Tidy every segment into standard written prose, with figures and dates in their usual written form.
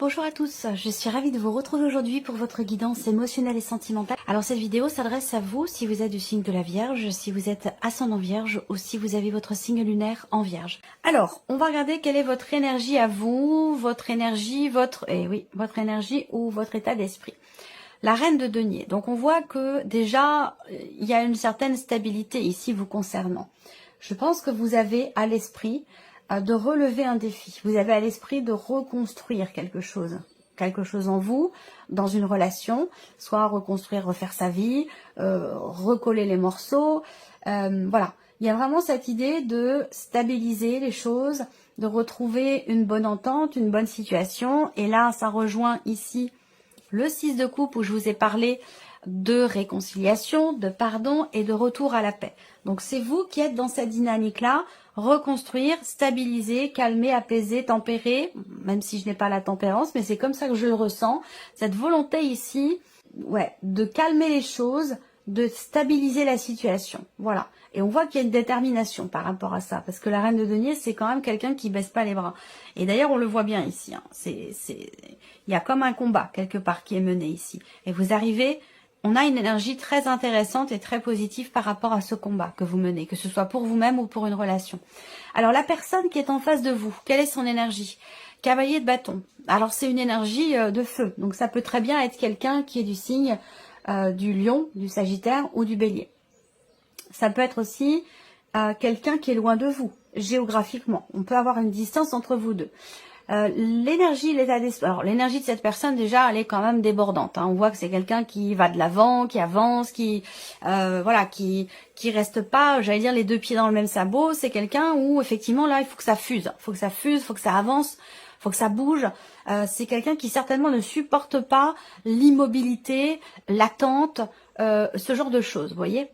Bonjour à tous, je suis ravie de vous retrouver aujourd'hui pour votre guidance émotionnelle et sentimentale. Alors cette vidéo s'adresse à vous si vous êtes du signe de la Vierge, si vous êtes ascendant Vierge ou si vous avez votre signe lunaire en Vierge. Alors, on va regarder quelle est votre énergie à vous, votre énergie ou votre état d'esprit. La reine de denier. Donc on voit que déjà, il y a une certaine stabilité ici vous concernant. Je pense que vous avez à l'esprit de relever un défi. Vous avez à l'esprit de reconstruire quelque chose en vous, dans une relation, soit reconstruire, refaire sa vie, recoller les morceaux. Voilà, il y a vraiment cette idée de stabiliser les choses, de retrouver une bonne entente, une bonne situation. Et là, ça rejoint ici le 6 de coupe où je vous ai parlé de réconciliation, de pardon et de retour à la paix. Donc c'est vous qui êtes dans cette dynamique-là, reconstruire, stabiliser, calmer, apaiser, tempérer, même si je n'ai pas la tempérance, mais c'est comme ça que je le ressens, cette volonté ici, de calmer les choses, de stabiliser la situation. Voilà. Et on voit qu'il y a une détermination par rapport à ça, parce que la reine de denier, c'est quand même quelqu'un qui baisse pas les bras. Et d'ailleurs, on le voit bien ici. Il y a comme un combat quelque part qui est mené ici. Et vous arrivez, on a une énergie très intéressante et très positive par rapport à ce combat que vous menez, que ce soit pour vous-même ou pour une relation. Alors la personne qui est en face de vous, quelle est son énergie? Cavalier de bâton. Alors c'est une énergie de feu. Donc ça peut très bien être quelqu'un qui est du signe du lion, du sagittaire ou du bélier. Ça peut être aussi quelqu'un qui est loin de vous, géographiquement. On peut avoir une distance entre vous deux. L'énergie, l'état d'esprit. Alors l'énergie de cette personne déjà, elle est quand même débordante. Hein. On voit que c'est quelqu'un qui va de l'avant, qui avance, qui reste pas, j'allais dire les deux pieds dans le même sabot. C'est quelqu'un où effectivement là, il faut que ça fuse, faut que ça avance, faut que ça bouge. C'est quelqu'un qui certainement ne supporte pas l'immobilité, l'attente, ce genre de choses. Vous voyez.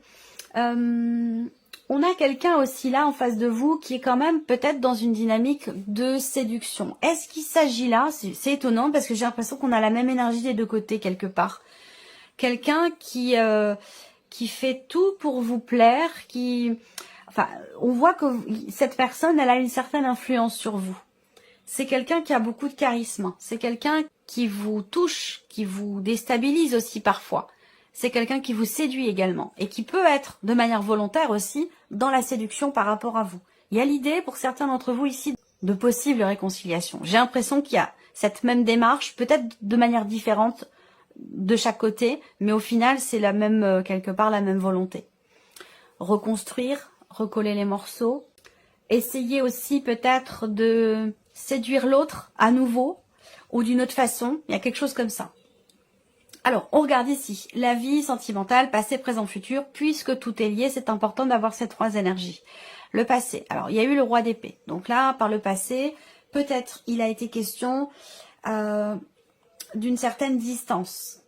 On a quelqu'un aussi là en face de vous qui est quand même peut-être dans une dynamique de séduction. Est-ce qu'il s'agit là, c'est étonnant parce que j'ai l'impression qu'on a la même énergie des deux côtés quelque part. Quelqu'un qui fait tout pour vous plaire, on voit que cette personne, elle a une certaine influence sur vous. C'est quelqu'un qui a beaucoup de charisme. C'est quelqu'un qui vous touche, qui vous déstabilise aussi parfois. C'est quelqu'un qui vous séduit également et qui peut être de manière volontaire aussi dans la séduction par rapport à vous. Il y a l'idée pour certains d'entre vous ici de possible réconciliation. J'ai l'impression qu'il y a cette même démarche, peut-être de manière différente de chaque côté, mais au final c'est la même, quelque part la même volonté. Reconstruire, recoller les morceaux, essayer aussi peut-être de séduire l'autre à nouveau ou d'une autre façon, il y a quelque chose comme ça. Alors, on regarde ici, la vie sentimentale, passé, présent, futur, puisque tout est lié, c'est important d'avoir ces trois énergies. Le passé, alors il y a eu le roi d'épée, donc là, par le passé, peut-être il a été question d'une certaine distance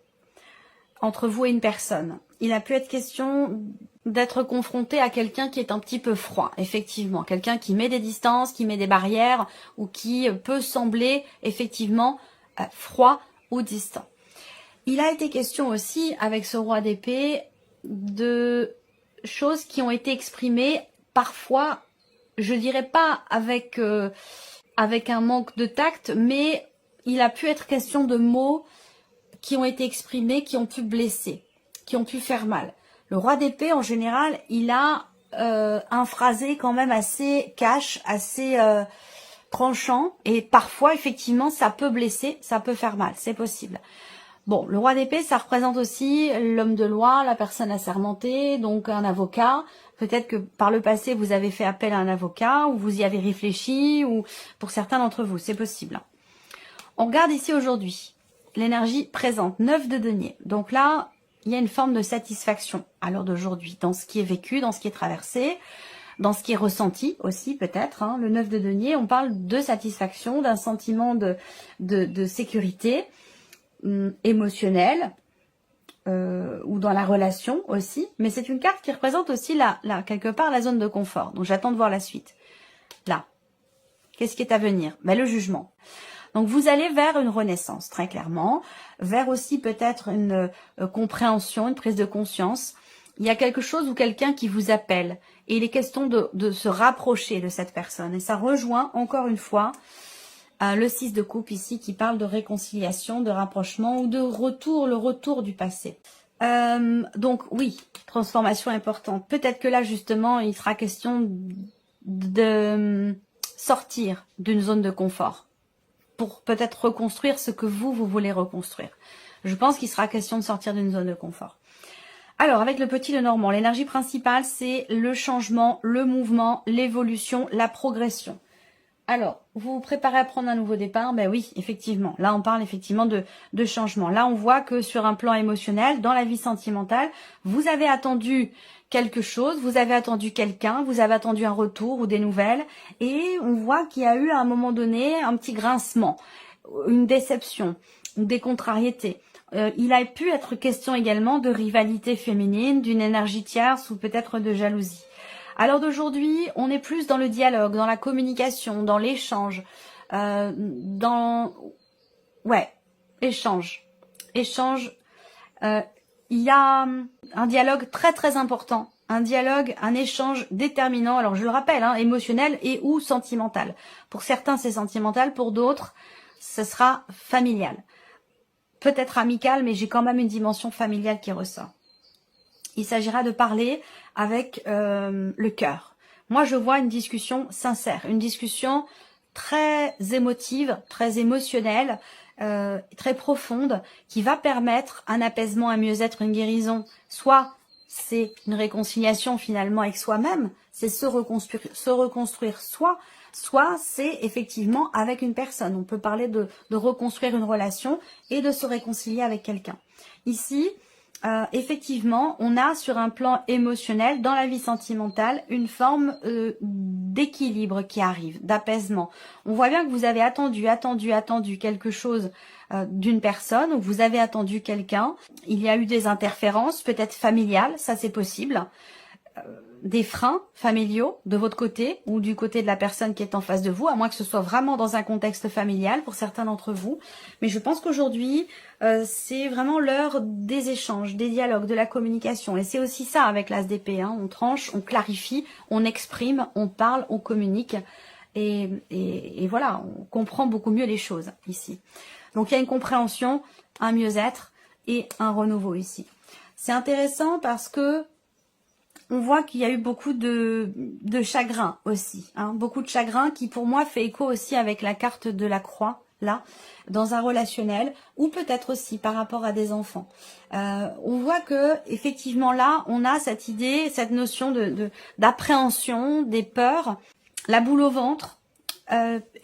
entre vous et une personne. Il a pu être question d'être confronté à quelqu'un qui est un petit peu froid, effectivement, quelqu'un qui met des distances, qui met des barrières, ou qui peut sembler effectivement froid ou distant. Il a été question aussi, avec ce roi d'épée, de choses qui ont été exprimées parfois, je dirais pas avec un manque de tact, mais il a pu être question de mots qui ont été exprimés, qui ont pu blesser, qui ont pu faire mal. Le roi d'épée, en général, il a un phrasé quand même assez cash, assez tranchant, et parfois, effectivement, ça peut blesser, ça peut faire mal, c'est possible. Bon, le roi d'épée, ça représente aussi l'homme de loi, la personne assermentée, donc un avocat. Peut-être que par le passé, vous avez fait appel à un avocat, ou vous y avez réfléchi, ou pour certains d'entre vous, c'est possible. On regarde ici aujourd'hui l'énergie présente, 9 de denier. Donc là, il y a une forme de satisfaction à l'heure d'aujourd'hui, dans ce qui est vécu, dans ce qui est traversé, dans ce qui est ressenti aussi peut-être. Hein. Le 9 de denier, on parle de satisfaction, d'un sentiment de sécurité, émotionnel ou dans la relation aussi, mais c'est une carte qui représente aussi quelque part la zone de confort. Donc j'attends de voir la suite. Là, qu'est-ce qui est à venir? Le jugement. Donc vous allez vers une renaissance, très clairement, vers aussi peut-être une compréhension, une prise de conscience. Il y a quelque chose ou quelqu'un qui vous appelle et il est question de se rapprocher de cette personne. Et ça rejoint encore une fois Le 6 de coupe ici qui parle de réconciliation, de rapprochement ou de retour, le retour du passé. Donc oui, transformation importante. Peut-être que là justement, il sera question de sortir d'une zone de confort pour peut-être reconstruire ce que vous voulez reconstruire. Je pense qu'il sera question de sortir d'une zone de confort. Alors, avec le petit Lenormand, l'énergie principale, c'est le changement, le mouvement, l'évolution, la progression. Alors, vous vous préparez à prendre un nouveau départ? Ben oui, effectivement. Là, on parle effectivement de changement. Là, on voit que sur un plan émotionnel, dans la vie sentimentale, vous avez attendu quelque chose, vous avez attendu quelqu'un, vous avez attendu un retour ou des nouvelles, et on voit qu'il y a eu à un moment donné un petit grincement, une déception, des contrariétés. Il a pu être question également de rivalité féminine, d'une énergie tierce ou peut-être de jalousie. Alors d'aujourd'hui, on est plus dans le dialogue, dans la communication, dans l'échange, échange. Il y a un dialogue très très important, un échange déterminant. Alors je le rappelle, émotionnel et ou sentimental. Pour certains c'est sentimental, pour d'autres ce sera familial. Peut-être amical, mais j'ai quand même une dimension familiale qui ressort. Il s'agira de parler avec le cœur. Moi, je vois une discussion sincère, une discussion très émotive, très émotionnelle, très profonde, qui va permettre un apaisement, un mieux-être, une guérison. Soit c'est une réconciliation finalement avec soi-même, c'est se reconstruire soi, soit c'est effectivement avec une personne. On peut parler de reconstruire une relation et de se réconcilier avec quelqu'un. Ici, effectivement, on a sur un plan émotionnel, dans la vie sentimentale, une forme d'équilibre qui arrive, d'apaisement. On voit bien que vous avez attendu quelque chose d'une personne, ou vous avez attendu quelqu'un. Il y a eu des interférences, peut-être familiales, ça c'est possible. Des freins familiaux de votre côté ou du côté de la personne qui est en face de vous, à moins que ce soit vraiment dans un contexte familial pour certains d'entre vous. Mais je pense qu'aujourd'hui, c'est vraiment l'heure des échanges, des dialogues, de la communication. Et c'est aussi ça avec l'As d'épée. On tranche, on clarifie, on exprime, on parle, on communique. Et voilà, on comprend beaucoup mieux les choses ici. Donc il y a une compréhension, un mieux-être et un renouveau ici. C'est intéressant parce que on voit qu'il y a eu beaucoup de chagrin aussi. Beaucoup de chagrin qui pour moi fait écho aussi avec la carte de la croix, là, dans un relationnel, ou peut-être aussi par rapport à des enfants. On voit que effectivement là, on a cette idée, cette notion d'appréhension, des peurs, la boule au ventre,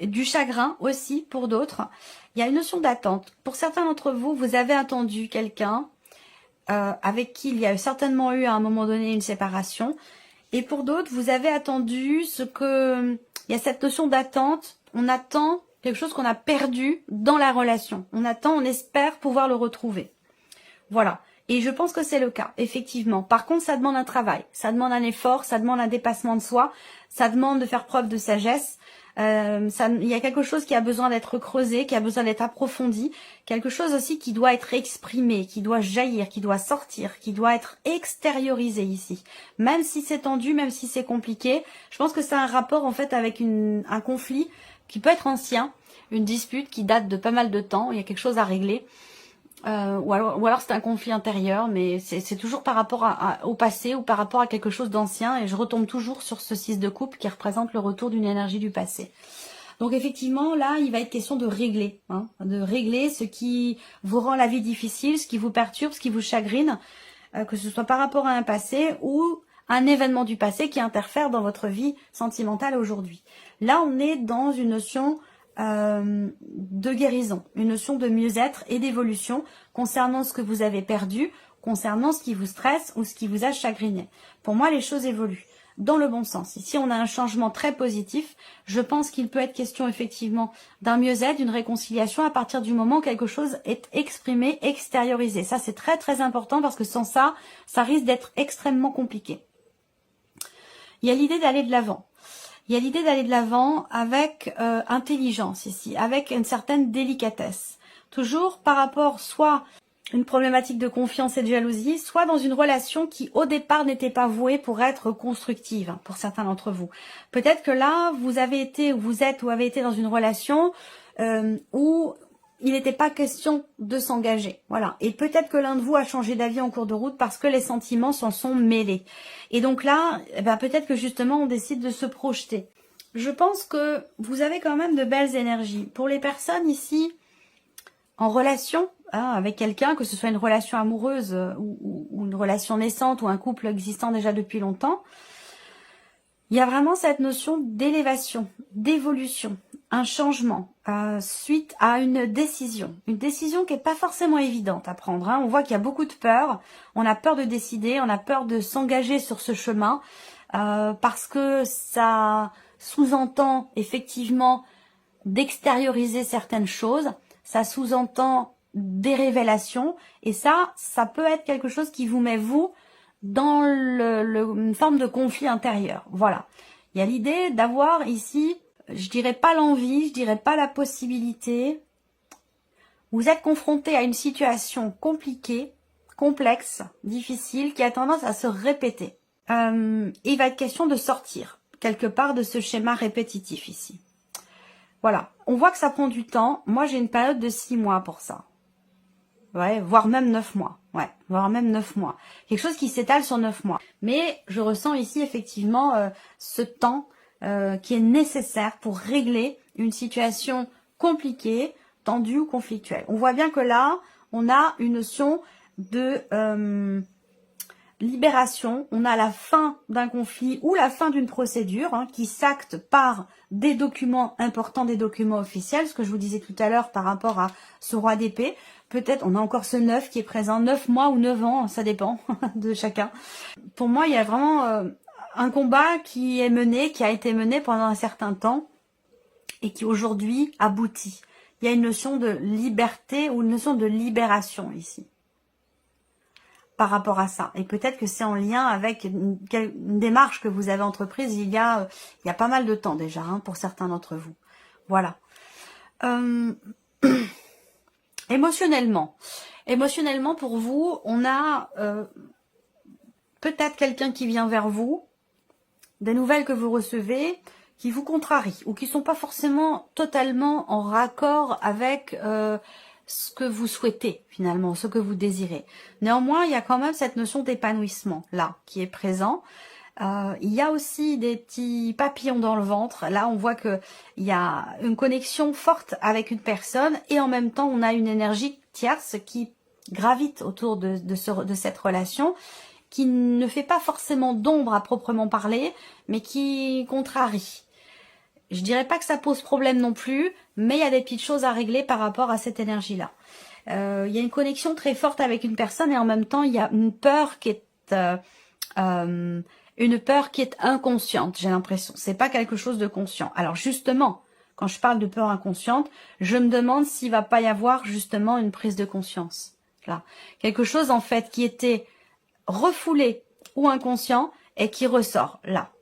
du chagrin aussi pour d'autres. Il y a une notion d'attente. Pour certains d'entre vous, vous avez attendu quelqu'un avec qui il y a certainement eu à un moment donné une séparation. Et pour d'autres, vous avez attendu il y a cette notion d'attente. On attend quelque chose qu'on a perdu dans la relation. On espère pouvoir le retrouver. Voilà. Et je pense que c'est le cas, effectivement. Par contre, ça demande un travail, ça demande un effort, ça demande un dépassement de soi, ça demande de faire preuve de sagesse. Il y a quelque chose qui a besoin d'être creusé, qui a besoin d'être approfondi, quelque chose aussi qui doit être exprimé, qui doit jaillir, qui doit sortir, qui doit être extériorisé ici. Même si c'est tendu, même si c'est compliqué, je pense que c'est un rapport en fait avec un conflit qui peut être ancien, une dispute qui date de pas mal de temps, il y a quelque chose à régler. Ou alors c'est un conflit intérieur, mais c'est toujours par rapport au passé ou par rapport à quelque chose d'ancien, et je retombe toujours sur ce 6 de coupe qui représente le retour d'une énergie du passé. Donc effectivement là il va être question de régler ce qui vous rend la vie difficile, ce qui vous perturbe, ce qui vous chagrine, que ce soit par rapport à un passé ou un événement du passé qui interfère dans votre vie sentimentale aujourd'hui. Là on est dans une notion de guérison, une notion de mieux-être et d'évolution concernant ce que vous avez perdu, concernant ce qui vous stresse ou ce qui vous a chagriné. Pour moi, les choses évoluent dans le bon sens. Ici, on a un changement très positif. Je pense qu'il peut être question effectivement d'un mieux-être, d'une réconciliation à partir du moment où quelque chose est exprimé, extériorisé. Ça, c'est très très important parce que sans ça, ça risque d'être extrêmement compliqué. Il y a l'idée d'aller de l'avant. Il y a l'idée d'aller de l'avant avec intelligence ici, avec une certaine délicatesse. Toujours par rapport soit une problématique de confiance et de jalousie, soit dans une relation qui au départ n'était pas vouée pour être constructive pour certains d'entre vous. Peut-être que là, vous avez été ou vous êtes ou avez été dans une relation où il n'était pas question de s'engager. Voilà. Et peut-être que l'un de vous a changé d'avis en cours de route parce que les sentiments s'en sont mêlés. Et donc là, eh ben, peut-être que justement on décide de se projeter. Je pense que vous avez quand même de belles énergies. Pour les personnes ici en relation avec quelqu'un, que ce soit une relation amoureuse ou une relation naissante ou un couple existant déjà depuis longtemps, il y a vraiment cette notion d'élévation, d'évolution, un changement suite à une décision qui n'est pas forcément évidente à prendre. On voit qu'il y a beaucoup de peur, on a peur de décider, on a peur de s'engager sur ce chemin parce que ça sous-entend effectivement d'extérioriser certaines choses, ça sous-entend des révélations et ça peut être quelque chose qui vous met vous dans une forme de conflit intérieur. Voilà. Il y a l'idée d'avoir ici, je dirais pas l'envie, je dirais pas la possibilité. Vous êtes confronté à une situation compliquée, complexe, difficile, qui a tendance à se répéter. Et il va être question de sortir quelque part de ce schéma répétitif ici. Voilà. On voit que ça prend du temps. Moi, j'ai une période de 6 mois pour ça. Ouais, voire même 9 mois. Ouais, voire même 9 mois. Quelque chose qui s'étale sur 9 mois. Mais je ressens ici effectivement ce temps qui est nécessaire pour régler une situation compliquée, tendue ou conflictuelle. On voit bien que là, on a une notion de libération. On a la fin d'un conflit ou la fin d'une procédure qui s'acte par des documents importants, des documents officiels. Ce que je vous disais tout à l'heure par rapport à ce roi d'épée. Peut-être, on a encore ce 9 qui est présent, 9 mois ou 9 ans, ça dépend de chacun. Pour moi, il y a vraiment un combat qui est mené, qui a été mené pendant un certain temps et qui aujourd'hui aboutit. Il y a une notion de liberté ou une notion de libération ici par rapport à ça. Et peut-être que c'est en lien avec une démarche que vous avez entreprise il y a pas mal de temps déjà, pour certains d'entre vous. Voilà. Émotionnellement pour vous, on a peut-être quelqu'un qui vient vers vous, des nouvelles que vous recevez, qui vous contrarient ou qui sont pas forcément totalement en raccord avec ce que vous souhaitez finalement, ce que vous désirez. Néanmoins, il y a quand même cette notion d'épanouissement là qui est présent. Il y a aussi des petits papillons dans le ventre. Là, on voit que il y a une connexion forte avec une personne et en même temps, on a une énergie tierce qui gravite autour de cette relation, qui ne fait pas forcément d'ombre à proprement parler, mais qui contrarie. Je dirais pas que ça pose problème non plus, mais il y a des petites choses à régler par rapport à cette énergie-là. Il y a une connexion très forte avec une personne et en même temps, il y a une peur qui est inconsciente, j'ai l'impression. C'est pas quelque chose de conscient. Alors justement, quand je parle de peur inconsciente, je me demande s'il va pas y avoir justement une prise de conscience. Là, quelque chose en fait qui était refoulé ou inconscient et qui ressort là.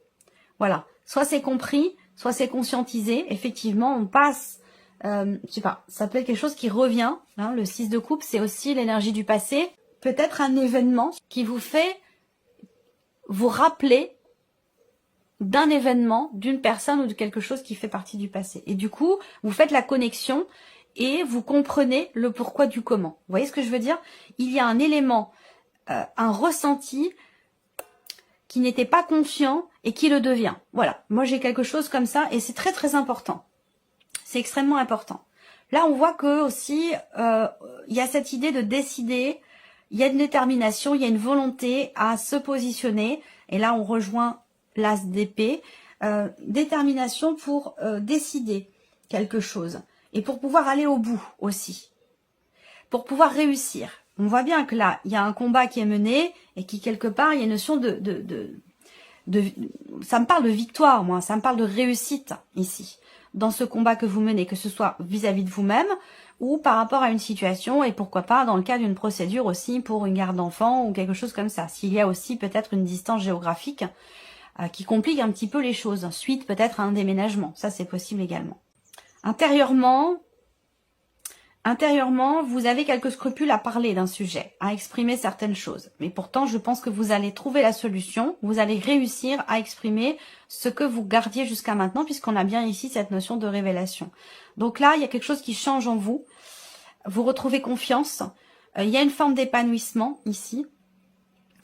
Voilà. Soit c'est compris, soit c'est conscientisé. Effectivement, on passe, je sais pas, ça peut être quelque chose qui revient. Le 6 de coupe, c'est aussi l'énergie du passé. Peut-être un événement qui vous fait vous rappeler d'un événement, d'une personne ou de quelque chose qui fait partie du passé. Et du coup, vous faites la connexion et vous comprenez le pourquoi du comment. Vous voyez ce que je veux dire? Il y a un élément, un ressenti qui n'était pas conscient et qui le devient. Voilà, moi j'ai quelque chose comme ça et c'est très très important. C'est extrêmement important. Là, on voit que aussi, il y a cette idée de décider, il y a une détermination, il y a une volonté à se positionner. Et là, on rejoint l'as d'épée. Détermination pour décider quelque chose. Et pour pouvoir aller au bout aussi. Pour pouvoir réussir. On voit bien que là, il y a un combat qui est mené et qui, quelque part, il y a une notion ça me parle de victoire, moi. Ça me parle de réussite ici. Dans ce combat que vous menez, que ce soit vis-à-vis de vous-même ou par rapport à une situation et pourquoi pas dans le cas d'une procédure aussi pour une garde d'enfant ou quelque chose comme ça. S'il y a aussi peut-être une distance géographique qui complique un petit peu les choses, suite peut-être à un déménagement. Ça, c'est possible également. Intérieurement, Intérieurement, vous avez quelques scrupules à parler d'un sujet, à exprimer certaines choses. Mais pourtant, je pense que vous allez trouver la solution. Vous allez réussir à exprimer ce que vous gardiez jusqu'à maintenant, puisqu'on a bien ici cette notion de révélation. Donc là, il y a quelque chose qui change en vous. Vous retrouvez confiance. Il y a une forme d'épanouissement ici.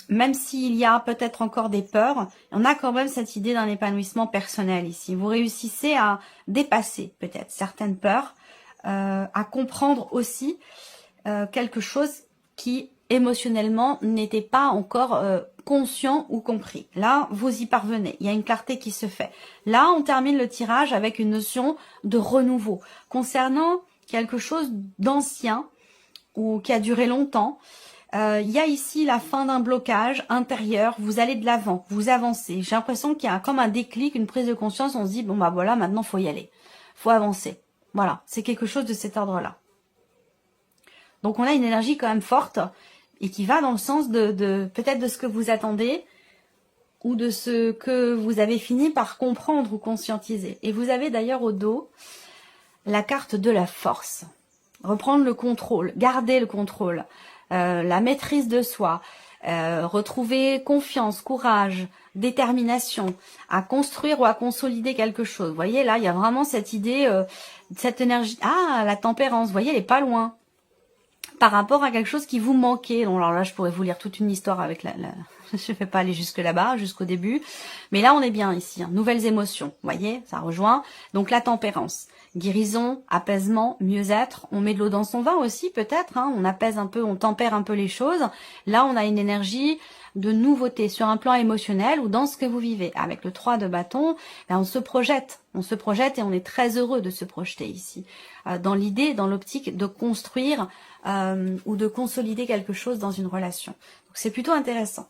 Même s'il y a peut-être encore des peurs, on a quand même cette idée d'un épanouissement personnel ici. Vous réussissez à dépasser peut-être certaines peurs, à comprendre aussi quelque chose qui émotionnellement n'était pas encore conscient ou compris. Là, vous y parvenez. Il y a une clarté qui se fait. Là, on termine le tirage avec une notion de renouveau. Concernant quelque chose d'ancien ou qui a duré longtemps, il y a ici la fin d'un blocage intérieur. Vous allez de l'avant, vous avancez. J'ai l'impression qu'il y a comme un déclic, une prise de conscience. On se dit, bon bah voilà, maintenant faut y aller. Faut avancer. Voilà, c'est quelque chose de cet ordre-là. Donc on a une énergie quand même forte et qui va dans le sens de peut-être de ce que vous attendez ou de ce que vous avez fini par comprendre ou conscientiser. Et vous avez d'ailleurs au dos la carte de la force. Reprendre le contrôle, garder le contrôle, la maîtrise de soi, retrouver confiance, courage, détermination, à construire ou à consolider quelque chose. Vous voyez, là, il y a vraiment cette idée, cette énergie. Ah, la tempérance, vous voyez, elle est pas loin. Par rapport à quelque chose qui vous manquait. Donc, alors là, je pourrais vous lire toute une histoire avec je ne vais pas aller jusque là-bas, jusqu'au début. Mais là, on est bien ici. Hein. Nouvelles émotions, vous voyez, ça rejoint. Donc, la tempérance. Guérison, apaisement, mieux-être. On met de l'eau dans son vin aussi, peut-être. Hein. On apaise un peu, on tempère un peu les choses. Là, on a une énergie de nouveauté sur un plan émotionnel ou dans ce que vous vivez. Avec le 3 de bâton, là, on se projette et on est très heureux de se projeter ici. Dans l'idée, dans l'optique de construire ou de consolider quelque chose dans une relation. Donc, c'est plutôt intéressant.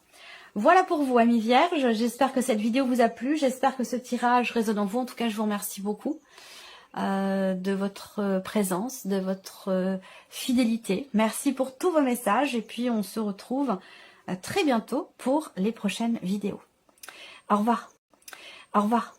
Voilà pour vous, amis vierges. J'espère que cette vidéo vous a plu. J'espère que ce tirage résonne en vous. En tout cas, je vous remercie beaucoup de votre présence, de votre fidélité. Merci pour tous vos messages. Et puis, on se retrouve très bientôt pour les prochaines vidéos. Au revoir. Au revoir.